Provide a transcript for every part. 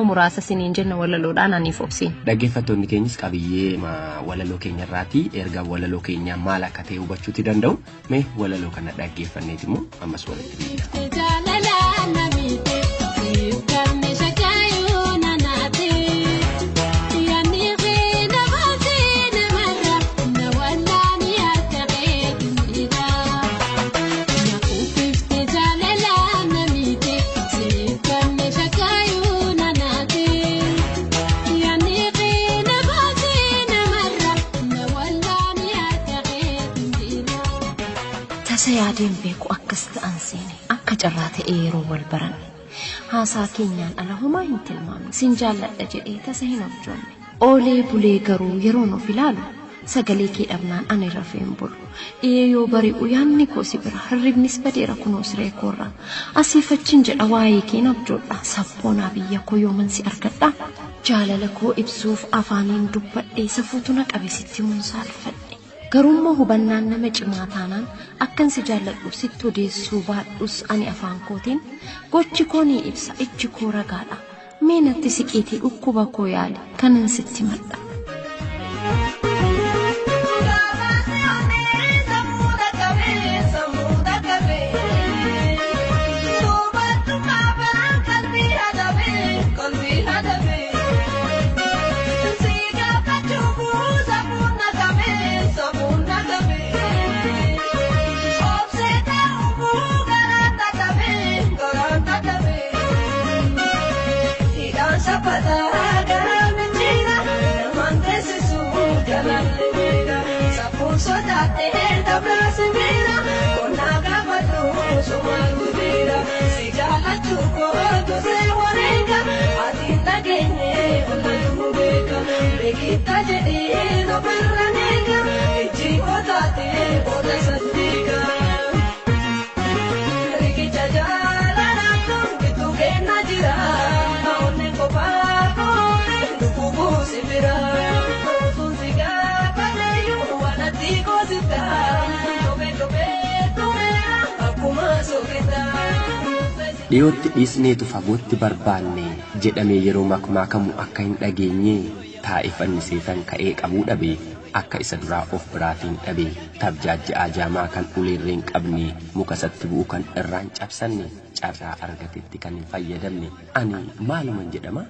muraasa siniin jenna walaloodhaan ani foksiin. Dhaggeeffattoonni keenyas qabiyyee walaloo keenya irraati erga walaloo keenya maal akka ta'e hubachuuti danda'u. Mee walaloo kana dhaggeeffanneeti immoo ammas walitti Sayadeen beeku akkas ta'an seene akka carraa ta'ee yeroo wal baran haasaa keenyaan ala homaa hin tilmaamne sin jaalladha jedhee tasa hin abjoonne oolee bulee garuu yeroo nuuf ilaalu sagalee kee dhabnaan ani rafeen bulu dhiyee yoo bari'u yaanni koo si bira hirribnis badeera kunoo siree koorra asiifachiin jedha waa'ee keen abjoodha sabboonaa biyya koo yooman si argadha jaalala koo ibsuuf afaaniin dubbadhee safuutu na qabe sitti munsaalfadhe. Garummaa hubannaan nama cimaa taanaan akkan si jaalladhu sitti odeessuu baadhus ani afaan kootiin gochi koo ni ibsa ijji koo ragaadha mee natti siqiitii dhukkuba koo yaali kanan sitti madda. Kita jadi no perranega, chico tate boda sandiga. Riki jaja la rato que tu que najira, aone ko pa ko tu ko sibira. Sunsiga paleyo wanati ko sita, tobe tu mera akuma sokita. Dhiyootti dhiisneetu fagootti barbaanne jedhamee yeroo makmaakamu akka hin dhageenye taa'iffanni seefan ka'ee qabuu dhabe akka isa duraa of biraatiin dhabe tabjaajji ajaamaa kan uleerreen qabne muka satti bu'u kan irraan cabsanne carraa argatetti kan hin fayyadamne ani maaluman jedhama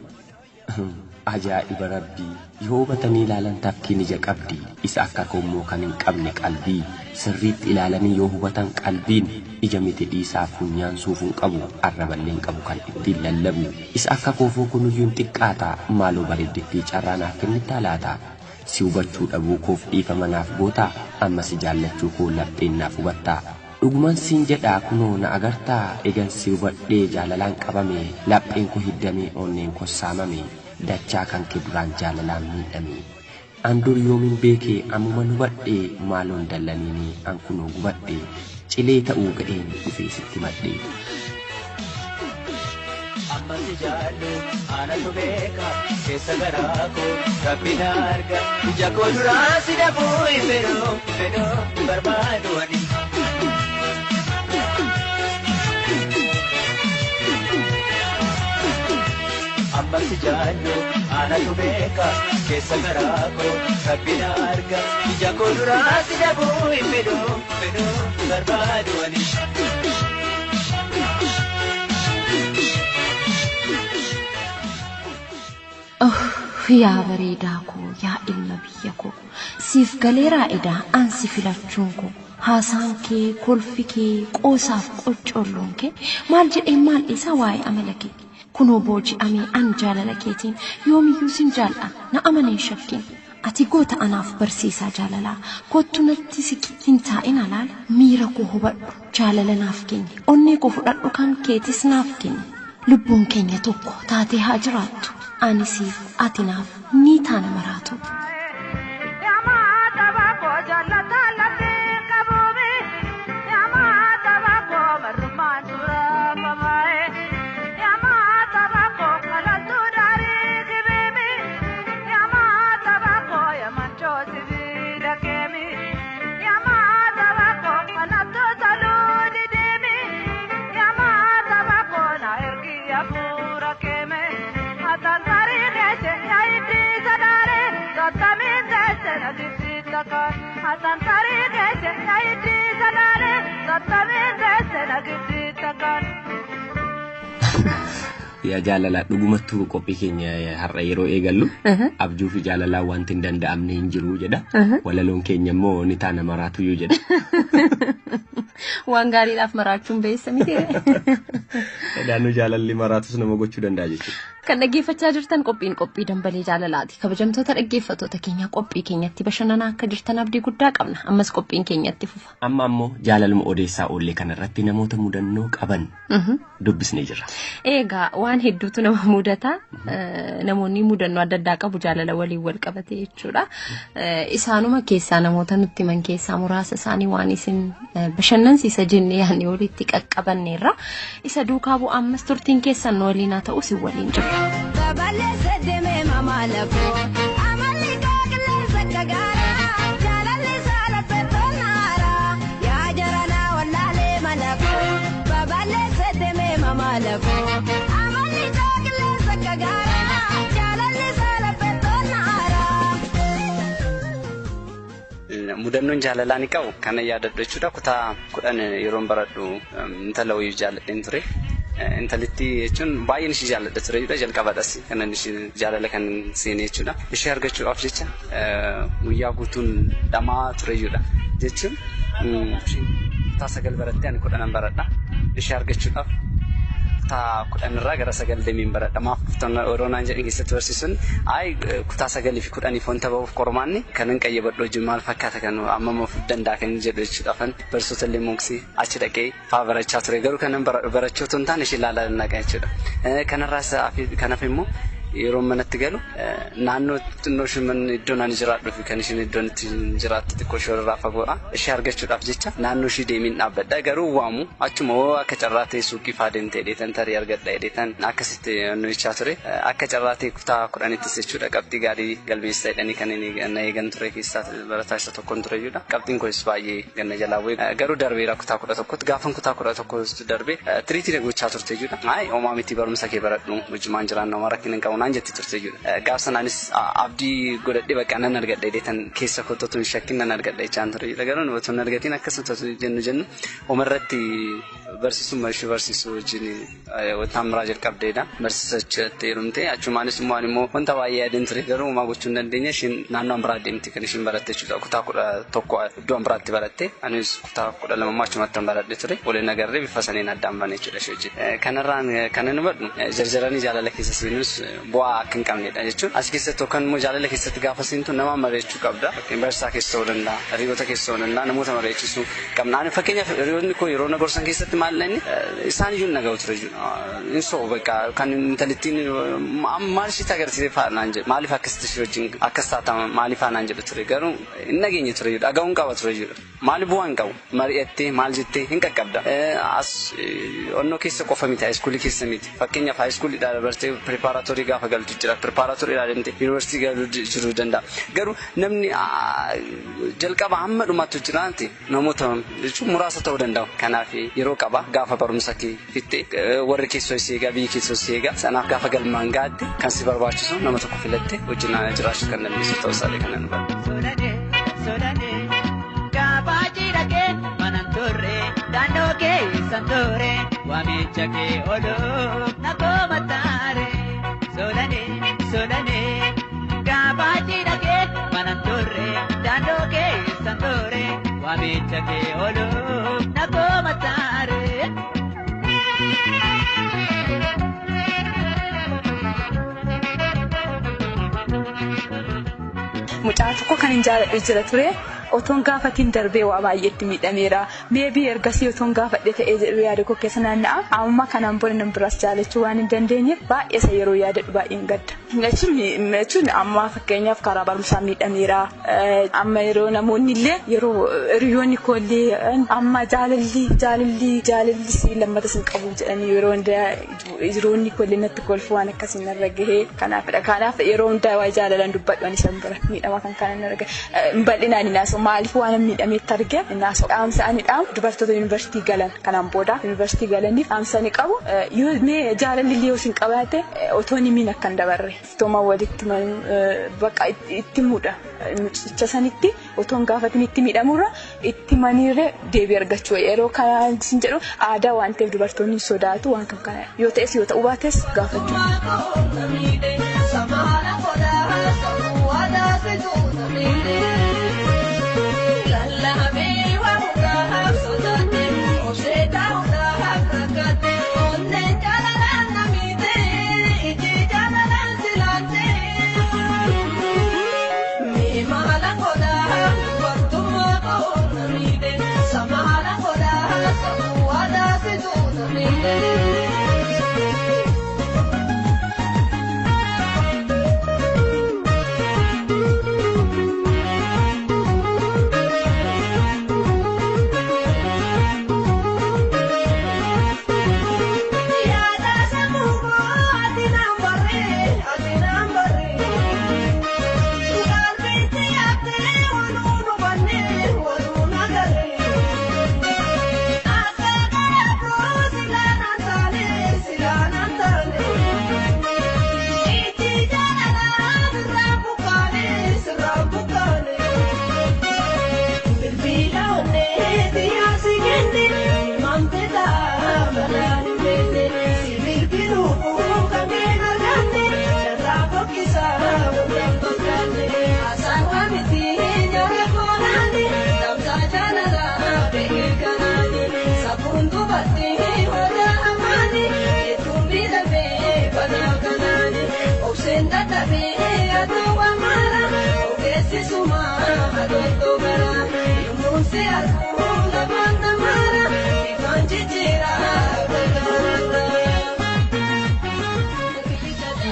ajaa'iba rabbii yoo batanii ilaalan tafkiin ija qabdi isa akka koommoo kan hin qabne qalbii sirriitti ilaalanii yoo hubatan qalbiin ija miti dhiisaa funyaan suufuun qabu arraballeen qabu kan ittiin lallabu isa akka koofoo kunuyyuun xiqqaata maaloo bareeddeetti carraanaaf kennitaa laata si hubachuu dhabuu koof dhiifama naaf goota amma si jaallachuu koo lapheen naaf hubattaa dhuguman siin jedhaa kunoo na agartaa egan si hubadhee jaalalaan qabame lapheen koo hiddamee onneen koo saamame dachaa kan kee duraan jaalalaan miidhame an dur yoomin beekee ammuman hubadhee maaloon dallaniini an kunoo gubadhee cilee ta'uu gadheen dhufee sitti madhee. Amma si jaallu anatu beeka keessa garaa koo rabbina arga ija koo duraa si dhabuu fedhoo barbaadu ani. Amma si jaallu anatu beeka keessa garaa koo rabbina arga ija koo duraa si dhabuu fedhoo barbaadu ani. Yaa bareedaa koo yaa ilma biyya koo siif galeeraa edaa ansi filachuun koo haasaan kee kolfi kee qoosaaf qoccolloon kee maal jedhee maal isa waa'ee amala kee kunoo booji'amee an jaalala keetiin yoomiyyuu sin jaal'a na amaneen shakkiin ati goota anaaf barsiisaa jaalalaa kottu natti siqi hin taa'in alaala miira koo hubadhu jaalala naaf kenni onnee koo fudhadhu kan keetis naaf kenni lubbuun keenya tokko taatee haa jiraattu ani siif ati naaf ni taana maraatu. takan atan tarik ese naidi zanare tatabin ese nagidi takan Ya jaalala dhugumattuu qophii keenya har'a yeroo eegallu abjuu fi jaalala wanti hin danda'amne hin jiru jedha walaloon keenya immoo ni taana maraatu yoo jedha waan gaariidhaaf maraachuun beessa miti daanuu jaalalli maraatus nama gochuu danda'a jechuudha. Kan dhaggeeffachaa jirtan qophii dambalee jaalalaati. Kabajamtoota dhaggeeffattoota keenya qophii keenyatti bashannanaa akka jirtan abdii guddaa qabna. Ammas qophiin keenyatti fufa. Amma ammoo jaalaluma odeessaa oollee kanarratti namoota mudannoo qaban dubbisnee jirra. Egaa waan hedduutu nama mudata. Namoonni mudannoo adda addaa qabu jaalala waliin wal qabate jechuudha. Isaanuma keessaa namoota nutti himan keessaa muraasa isaanii waan isin bashannansiisa jennee yaadne walitti qaqqabanneerra. Isa duukaa bu'aa ammas turtiin keessan waliin haa ta'u si waliin jiru. Babale sedeme mama lafo amalika gilesa kagara jalali sala perdonara ya jarana walale malafo babale sedeme mama lafo amalika gilesa kagara jalali sala perdonara mudannoon jaalalaa ni qabu kana yaadadhu jechuudha kutaa 10 yeroon baradhu intala wayii jaaladheen ture. Intalitti jechuun baay'een ishee jaaladha ture jechuudha jalqabadhas kanan ishee jaalala kan seenee jechuudha ishee argachuudhaaf jecha guyyaa guutuun dhamaa ture jechuudha jechuun kutaa 9 barattee ani 10 baradha ishee argachuudhaaf kutaa 10 irraa gara 9 deemiin baradha maaf Oroonaan jedhin keessatti barsiisuun kutaa 9 fi 10 foonta ba'uuf qormaanni kanan qayyabadhu wajjin maal fakkaata kan amma maaf danda'a kan jedhu jechuudha afan barsiisota illee mooksii achi dhaqee faa barachaa ture garuu kanan barachoota hin taane ishee ilaalaa naqa jechuudha kanarraas kanaaf immoo yeroo manatti galu naannoo xinnoo shiman iddoon ani jiraadhu fi kan isheen iddoon itti jiraattu xiqqoo shorraa fagoodha ishee argachuudhaaf jecha naannoo ishee deemiin dhaabbadha garuu waamu achuma akka carraatee suuqii faa deemtee dheetan tarii argadha dheetan akkasitti nuyicha ture akka carraatee kutaa 10tti jechuudha qabxii gaarii galmeessa jedhanii kan inni eegan ture keessaa barataa isa tokkoon ture jechuudha qabxiin kunis baay'ee ganna jalaa bu'ee garuu darbeera kutaa 11tti gaafan kutaa 11tti darbee tiriitii gochaa turte jechuudha oomaa miti barumsa kee baradhu wajjumaan jiraan nama rakkina qabu naan jetti turte jechuudha gaafsanaanis abdii godhadhee bakka nan argadha dheetan keessa kottotuun shakkin nan argadha jechaan ture jechuudha garuu nuti argatiin akkasuma jennu umarratti barsiisuu wajjin taamraa jalqabdeedha barsiisachaatti heerumte achumaanis immoo wanta baay'ee yaadeen ture garuu uumaa gochuu hin dandeenye isheen naannoo biraa deemti kan isheen baratte jechuudha kutaa 11 iddoo biraatti baratte anis kutaa 12 achumatti baradhe ture waliin agarree bifa saniin addaan bane jechuudha ishee wajjin kanarraan kan inni badhu jarjaranii jaalala keessa seenus bu'aa akka hin qabnedha jechuun as keessatti yookaan immoo jaalala keessatti gaafa seentu nama mari'achuu qabda barsiisaa keessa ta'uu danda'a hiriyoota keessa ta'uu danda'a namoota mari'achiisuu qabna fakkeenyaaf hiriyoonni koo yeroo na gorsan keessatti maal inni isaan iyyuu naga'u ture jechuudha insoo bakka kan intalittiin maal ishee agarsiisee faanaan jedhu maaliif akkasitti ishee wajjin akkas taata maaliif faanaan jedhu ture garuu hin nageenye ture jechuudha dhaga'uun qaba ture jechuudha maali bu'aa hin qabu mari'attee maal jettee hin qaqqabda as onnoo keessa qofa miti haayiskuulii keessa miti fakkeenyaaf haayiskuuliidhaa dabartee pireparaatorii gaafa galtu jira pireparaatorii deemtee yuunivarsiitii galuu jiruu danda'a garuu namni jalqaba hamma dhumaatti jiraanti namoota jechuun muraasa ta'uu danda'u kanaaf yeroo qaba gaafa barumsa kee fitte warri keessoo isii eegaa biyyi keessoo isii eegaa sanaaf gaafa galmaan gaadde kan si barbaachisu nama tokko filatte wajjin jiraachuu kan dandeessu ta'uu isaalee kan nan Sodane gaafa jirake manan turre daandoo keessan ture waamicha kee odoo na koomataare Sodane gaafa jirake manan turre daandoo keessan ture waamicha kee odoo na koomataare. Mucaa tokko kan hin jaaladhu jira ture otoon gaafatiin darbee waa baay'eetti miidhameera meebii ergasii otoon gaafadhe ta'ee yaada koo keessa naanna'a amma kanaan booda nan biraas jaalachuu waan hin dandeenyeef baay'ee isa yeroo yaadadhu baay'een gadda. Jechuun amma fakkeenyaaf karaa barumsaa miidhameera amma yeroo namoonni illee yeroo hiriyoonni koollee amma jaalalli si lammata sin qabu jedhanii yeroo hundaa hiriyoonni koollee natti kolfu waan akkasiin narra gahee kanaaf yeroo hundaa waa jaalalan dubbadhu ani san bira miidhama kan kana narra gahee bal'inaan inaas maaliif waan miidhamee targee innaas dhaamsa ani dhaam dubartoota yuunivarsiitii galan kanaan booda yuunivarsiitii galaniif dhaamsa ani qabu yoo mee jaalalli illee sin qabaate otoo ni miin akkan dabarre tooma walitti bakka itti muudha mucicha sanitti otoon gaafatin itti miidhamurra itti maniirre deebii argachuu yeroo kana sin jedhu aadaa waan ta'eef dubartoonni sodaatu waan kana yoo ta'es yoo ta'u baates gaafachuu.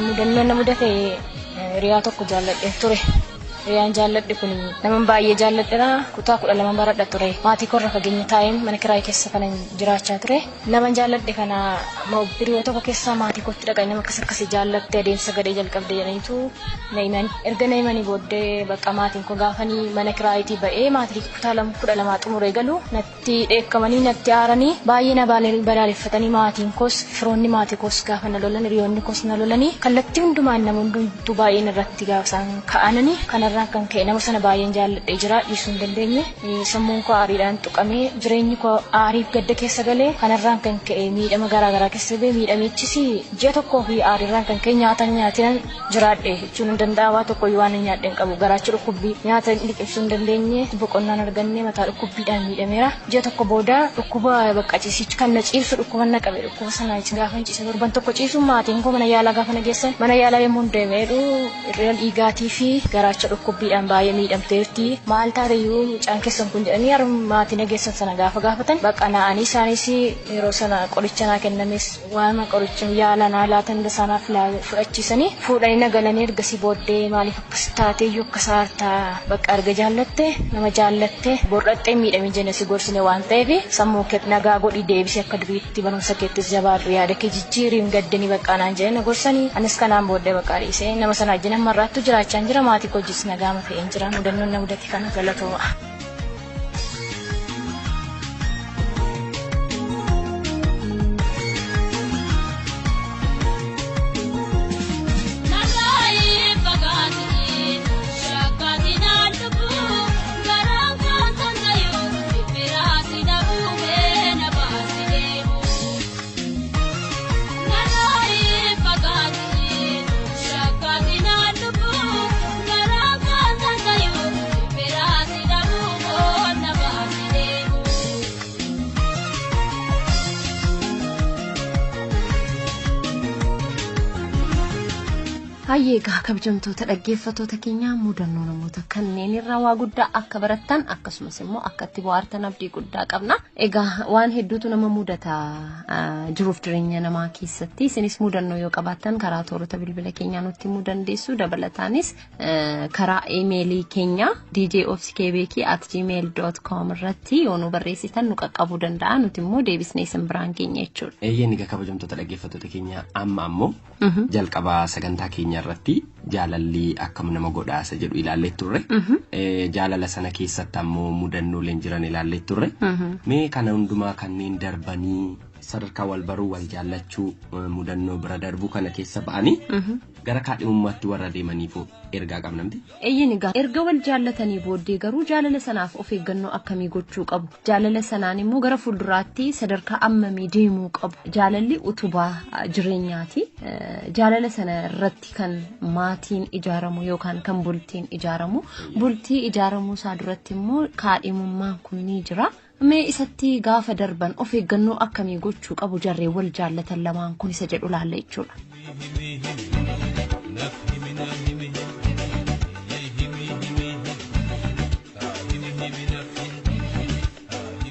Mudannoon nama dafee riyaa tokko jaalladhe ture. Riyaan jaalladhe kun nama baay'ee jaalladheera kutaa 12 baradha ture. Maatii korra fageenya taa'een mana kiraayii keessa kan jiraachaa ture. Nama jaalladhe kana biroo tokko keessa maatii kootti dhaqanii nama akkasii jaallattee adeemsa gadee jalqabde jedhaniitu naiman erga naimanii booddee bakka maatiin koo gaafanii mana kiraayitii ba'ee maatii kutaa 12 xumuree galu natti dheekkamanii natti aaranii baay'ee na balaaleffatanii maatiin koos firoonni maatii koos gaafa na lolan hiriyoonni koos na lolanii kallattii hundumaan nama hundumtuu baay'een irratti gaafsan ka'ananii kanarraa kan ka'e nama sana baay'een jaalladhee jira dhiisuu hin dandeenye sammuun koo aariidhaan tuqamee jireenyi koo aariif gadda keessa galee kanarraan kan ka'e miidhama garaagaraa keessa bee miidhamichis ji'a tokkoo fi aariirraan kan ka'e nyaata nyaatiin jiraadhe jechuun hin danda'a waa tokko waan nyaadheen qabu garaacha dhukkubbii nyaata liqimsuu hin dandeenye boqonnaan arganne mataa dhukkubbiidhaan miidhameera ji'a tokko booda dhukkuba bakka ciisichi kan na ciibsu dhukkuba na qabe dhukkuba sana gaafa ciise torban tokko ciisu maatiin koo mana yaalaa gaafa na geessan mana yaalaa yommuu deemeedhu irra dhiigaatii fi garaacha dhukkubbiidhaan baay'ee miidhamteerti maal taateyyuu mucaan keessan kun jedhanii harma maatii nageessan sana gaafa gaafatan bakka naanii isaanis yeroo sana qoricha naa kennames waan qoricha yaala naa laatan sanaaf fudhachiisanii fuudhanii nagalanii ergasii booddee maaliif akkas taateyyuu akkas aartaa bakka arga jaallatte nama jaallatte bordhaxxee miidhamii jenne si gorsine waan ta'eef sammuu kee nagaa godhi deebisee akka duriitti barumsa keettis jabaadhu yaada kee jijjiiriin gaddanii bakka naan jedhanii gorsanii anis kanaan booddee bakka dhiisee nama sana wajjin ammarraattu jiraachaa jira maatii kojjis nagaama ta'een jira mudannoon na mudate kana galatooma. Hayyeegaa kabajamtoota dhaggeeffattoota keenyaa mudannoo namoota kanneen irraa waa guddaa akka barattan akkasumas immoo akka itti bohaartan abdii guddaa qabna. Egaa waan hedduutu nama mudata jiruuf jireenya namaa keessatti isinis mudannoo yoo qabaattan karaa toorota bilbila keenyaa nutti himuu dandeessu dabalataanis karaa iimeelii keenya djofckbk@gmail.com irratti yoo nu barreessitan nu qaqqabuu danda'a nuti immoo deebisnee isin biraan keenya jechuudha. Eeyyeen egaa kabajamtoota dhaggeeffattoota keenyaa amma ammoo jalqabaa sagantaa keenya keenya irratti jaalalli akkam nama godhaasa jedhu ilaallee turre. Jaalala sana keessatti ammoo mudannooleen jiran ilaallee turre. Mee kana hundumaa kanneen darbanii sadarkaa wal baruu wal jaallachuu mudannoo bira darbuu kana keessa ba'anii gara kaadhimummaatti warra deemaniif ergaa qabnamti. Eeyyeen egaa erga wal jaallatanii booddee garuu jaalala sanaaf of eeggannoo akkamii gochuu qabu? Jaalala sanaan immoo gara fuulduraatti sadarkaa ammamii deemuu qabu? Jaalalli utubaa jireenyaati. Jaalala sana irratti kan maatiin ijaaramu yookaan kan bultiin ijaaramu. Bultii ijaaramuu isaa duratti immoo kaadhimummaan kun ni jira. Mee isatti gaafa darban of eeggannoo akkamii gochuu qabu jarree wal jaallatan lamaan kun isa jedhu laalla jechuudha.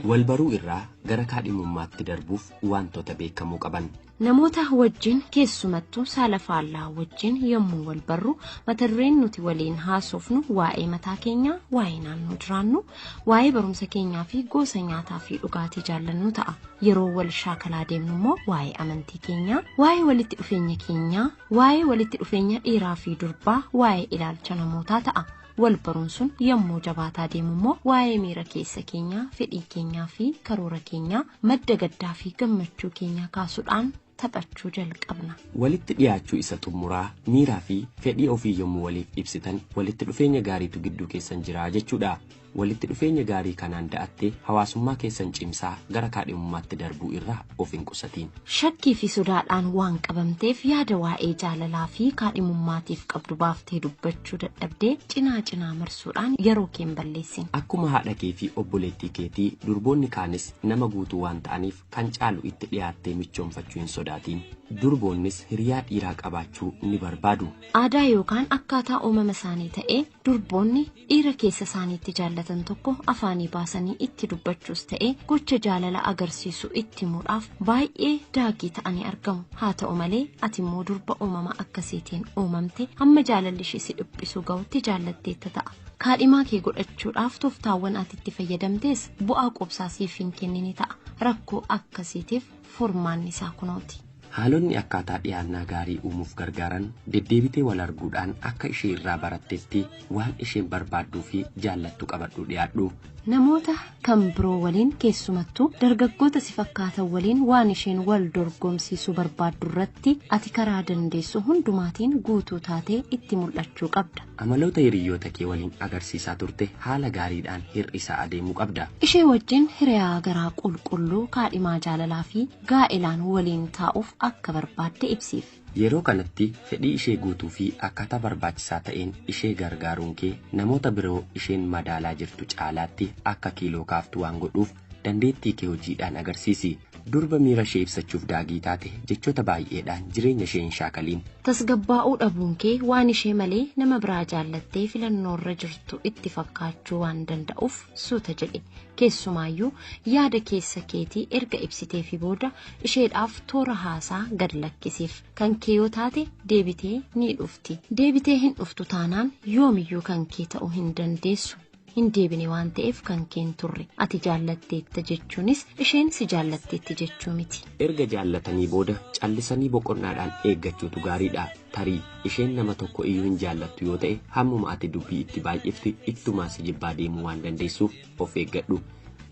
Wal baruu irraa gara kaadhimummaatti darbuuf wantoota beekamuu qaban. Namoota wajjin keessumattuu saala faallaa wajjin yommuu wal barru mata dureen nuti waliin haasofnu waa'ee mataa keenyaa, waa'ee naannoo jiraannu, waa'ee barumsa keenyaa fi gosa nyaataa fi dhugaatii jaallannu ta'a. Yeroo wal shaakalaa deemnu immoo waa'ee amantii keenyaa, waa'ee walitti dhufeenya keenyaa, waa'ee walitti dhufeenya dhiiraa fi durbaa, waa'ee ilaalcha namootaa ta'a. Wal baruun sun yommuu jabaataa deemu immoo waa'ee miira keessa keenyaa, fedhii keenyaa fi karoora keenyaa, madda gaddaa fi gammachuu keenyaa kaasuudhaan taphachuu jalqabna. Walitti dhiyaachuu isa xumuraa miiraa fi fedhii ofii yommuu waliif ibsitan walitti dhufeenya gaariitu gidduu keessan jira jechuudha. Walitti dhufeenya gaarii kanaan da'attee hawaasummaa keessan cimsaa gara kaadhimummaatti darbuu irraa of hin qusatiin. Shakkii fi sodaadhaan waan qabamteef yaada waa'ee jaalalaa fi kaadhimummaatiif qabdu baaftee dubbachuu dadhabdee cinaa marsuudhaan yeroo kee balleessin. Akkuma haadha kee fi obboleettii keetii durboonni kaanis nama guutuu waan ta'aniif kan caalu itti dhiyaattee michoomfachuu hin sodaatiin. Durboonnis hiriyaa dhiiraa qabaachuu ni barbaadu. Aadaa yookaan akkaataa uumama isaanii ta'ee durboonni dhiira keessa isaaniitti jaallatan tokko afaanii baasanii itti dubbachuus ta'ee gocha jaalala agarsiisu itti muudhaaf baay'ee daagii ta'anii argamu. Haa ta'u malee ati immoo durba uumama akkasiitiin uumamte hamma jaalalli ishee si dhiphisuu ga'utti jaallatteetta ta'a. Kaadhimaa kee godhachuudhaaf tooftaawwan ati itti fayyadamtees bu'aa qubsaa siif hin kennini ta'a. Rakkoo akkasiitiif furmaanni isaa kunooti. Haalonni akkaataa dhiyaannaa gaarii uumuuf gargaaran deddeebitee wal arguudhaan akka ishee irraa barattetti waan isheen barbaadduu fi jaallattu qabadhu dhiyaadhu. Namoota kan biroo waliin keessumattuu dargaggoota si fakkaatan waliin waan isheen wal dorgomsiisuu barbaaddu irratti ati karaa dandeessu hundumaatiin guutuu taatee itti mul'achuu qabda. Amaloota hiriyoota kee waliin agarsiisaa turte haala gaariidhaan hir'isaa adeemuu qabda. Ishee wajjin hiriyaa garaa qulqulluu kaadhimaa jaalalaa fi gaa'ilaan waliin taa'uuf akka barbaadde ibsiif. Yeroo kanatti fedhii ishee guutuu fi akkaataa barbaachisaa ta'een ishee gargaaruun kee namoota biroo isheen madaalaa jirtu caalaatti akka kiiloo kaaftu waan godhuuf dandeettii kee hojiidhaan agarsiisi. Durba miira ishee ibsachuuf daagii taate jechoota baay'eedhaan jireenya ishee hin shaakaliin. Tasgabbaa'uu dhabuun kee waan ishee malee nama biraa jaallattee filannoorra jirtu itti fakkaachuu waan danda'uuf suuta jedhe. Keessumaayyuu yaada keessa keetii erga ibsitee fi booda isheedhaaf toora haasaa gad lakkisiif. Kan kee yoo taate deebitee ni dhufti. Deebitee hin dhuftu taanaan yoomiyyuu kan kee ta'uu hin dandeessu. Hin deebine waan ta'eef kan keen turre. Ati jaallatteetta jechuunis isheen si jaallatteetti jechuu miti. Erga jaallatanii booda callisanii boqonnaadhaan eeggachuutu gaariidha. Tarii isheen nama tokko iyyuu hin jaallattu yoo ta'e hammuma ati dubbii itti baay'ifti ittumaa si jibbaa deemuu waan dandeessuuf of eeggadhu.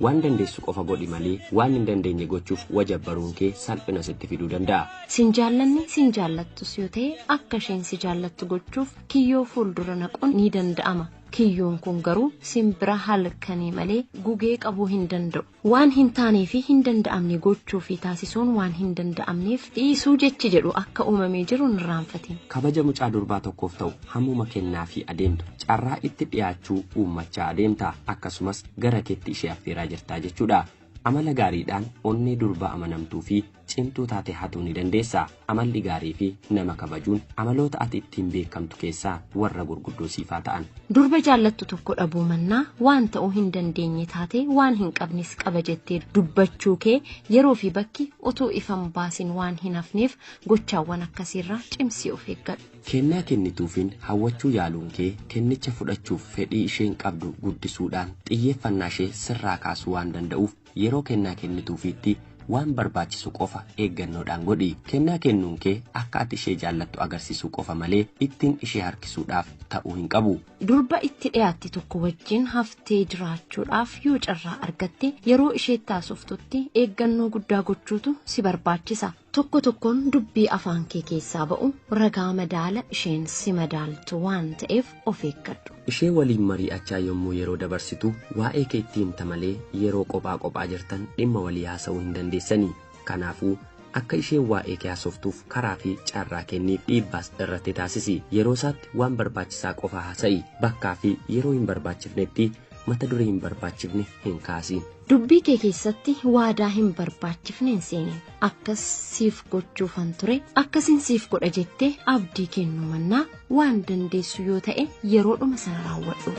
Waan dandeessu qofa godhi malee waan hin dandeenye gochuuf wajabbaruun kee salphina sitti fiduu danda'a. Sin jaallanne sin jaallattus yoo ta'e akka isheen si jaallattu gochuuf kiyyoo fuuldura naquun ni danda'ama. Kiyyoon kun garuu simbira halkanii malee gugee qabuu hin danda'u. Waan hin taanee fi hin danda'amne gochuu fi taasisuun waan hin danda'amneef dhiisuu jechi jedhu akka uumamee jiru hin irraanfatin. Kabaja mucaa durbaa tokkoof ta'u hammuma kennaa fi adeemtu carraa itti dhiyaachuu uummachaa adeemta akkasumas gara keetti ishee affeeraa jirtaa jechuudha. Amala gaariidhaan onnee durbaa amanamtuu fi cimtuu taate hatuu ni dandeessa. Amalli gaarii fi nama kabajuun amaloota ati ittiin beekamtu keessaa warra gurguddoo siifaa ta'an. Durba jaallattu tokko dhabuu mannaa waan ta'uu hin dandeenye taate waan hin qabnes qaba jettee dubbachuu kee yeroo fi bakki otoo ifan baasin waan hin hafneef gochaawwan akkasiirraa cimsii of eeggadhu. Kennaa kennituufiin hawwachuu yaaluun kee kennicha fudhachuuf fedhii isheen qabdu guddisuudhaan xiyyeeffannaa ishee sirraa kaasuu waan danda'uuf yeroo kennaa kennituufiitti waan barbaachisu qofa eeggannoodhaan godhi. Kennaa kennuun kee akka ati ishee jaallattu agarsiisuu qofa malee ittiin ishee harkisuudhaaf ta'uu hin qabu. Durba itti dhiyaatti tokko wajjin haftee jiraachuudhaaf yoo carraa argatte yeroo ishee taasiftutti eeggannoo guddaa gochuutu si barbaachisa. Tokko tokkoon dubbii afaan kee keessaa ba'u ragaa madaala isheen si madaaltu waan ta'eef of eeggadhu. Ishee waliin mari'achaa yommuu yeroo dabarsitu waa'ee kee itti himta malee yeroo kophaa jirtan dhimma walii haasa'uu hin dandeessanii. Kanaafuu akka isheen waa'ee kee haasoftuuf karaa fi carraa kenniif dhiibbaas irratti taasisi. Yeroo isaatti waan barbaachisaa qofa haasa'i. Bakkaa fi yeroo hin barbaachifnetti mata duree hin barbaachifne hin kaasiin. Dubbii kee keessatti waadaa hin barbaachifne hin seenin. Akkas siif gochuufan ture akkasiin siif godha jettee abdii kennu mannaa waan dandeessu yoo ta'e yeroodhuma sana raawwadhu.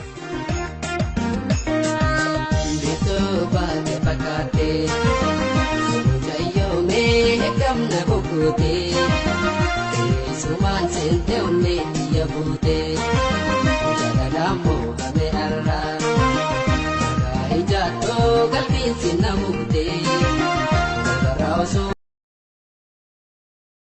Gamna bukuti